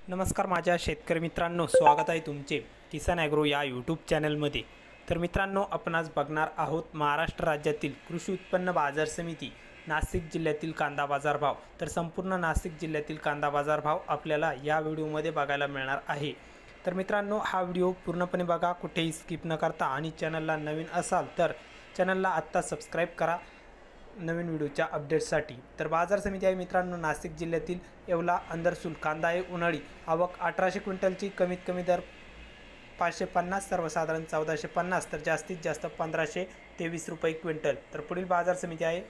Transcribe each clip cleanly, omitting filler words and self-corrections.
नमस्कार माझ्या शेतकरी मित्रांनो, स्वागत आहे तुमचे किसान ॲग्रो या यूट्यूब चॅनलमध्ये। तर मित्रांनो, आपण आज बघणार आहोत महाराष्ट्र राज्यातील कृषी उत्पन्न बाजार समिती नाशिक जिल्ह्यातील कांदा बाजार भाव। तर संपूर्ण नाशिक जिल्ह्यातील कांदा बाजार भाव आपल्याला या व्हिडिओमध्ये बघायला मिळणार आहे। तर मित्रांनो, हा व्हिडिओ पूर्णपणे बघा, कुठेही स्किप न करता, आणि चॅनलला नवीन असाल तर चॅनलला आत्ता सबस्क्राईब करा नवीन व्हिडिओच्या अपडेट्ससाठी। तर बाजार समिती आहे मित्रांनो नाशिक जिल्ह्यातील येवला अंदरसूल कांदा आहे उन्हाळी, आवक 1800 क्विंटलची, कमीत कमी दर 550, सर्वसाधारण 1450, तर जास्तीत जास्त 1523 रुपये क्विंटल। तर पुढील बाजार समिती आहे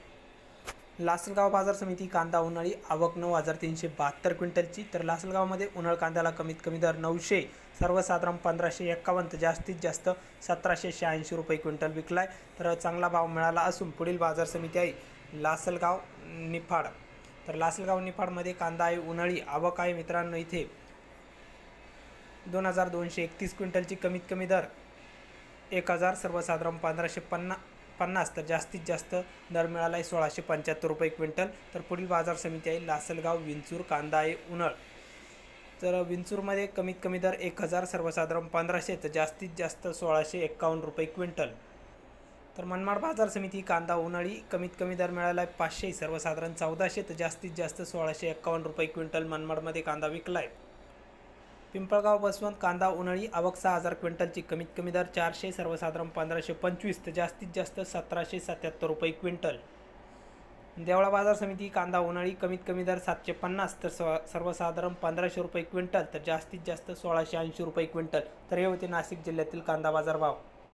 लासलगाव बाजार समिती कांदा उन्हाळी, आवक 9372 क्विंटलची, तर लासलगावमध्ये उन्हाळ कांद्याला कमीत कमी दर 900, सर्वसाधारण 1551, तर जास्तीत जास्त 1786 रुपये क्विंटल विकलाय। तर चांगला भाव मिळाला असून पुढील बाजार समिती आहे लासलगाव निफाड। तर लासलगाव निफाडमध्ये कांदा आहे उन्हाळी, आवक आहे मित्रांनो इथे 2231 क्विंटलची, कमीत कमी दर 1000, सर्वसाधारण 1550, तर जास्तीत जास्त दर मिळाला आहे 1675 रुपये क्विंटल। तर पुढील बाजार समिती आहे लासलगाव विंचूर कांदा आहे उन्हाळ, तर विंचूरमध्ये कमीत कमी दर 1000, सर्वसाधारण 1500, तर जास्तीत जास्त 1651 रुपये क्विंटल। तर मनमाड बाजार समिती कांदा उन्हाळी, कमीत कमी दर मिळाला आहे 500, सर्वसाधारण 1400, तर जास्तीत जास्त 1651 रुपये क्विंटल मनमाडमध्ये कांदा विकलाय। पिंपळगाव बसवंत कांदा उन्हाळी, आवक 6000 क्विंटलची, कमीत कमी दर 400, सर्वसाधारण 1525, तर जास्तीत जास्त 1777 रुपये क्विंटल। देवळा बाजार समिती कांदा उन्हाळी, कमीत कमी दर 750, तर सर्वसाधारण 1500 रुपये क्विंटल, तर जास्तीत जास्त 1680 रुपये क्विंटल। तर हे होते नाशिक जिल्ह्यातील कांदा बाजार भाव।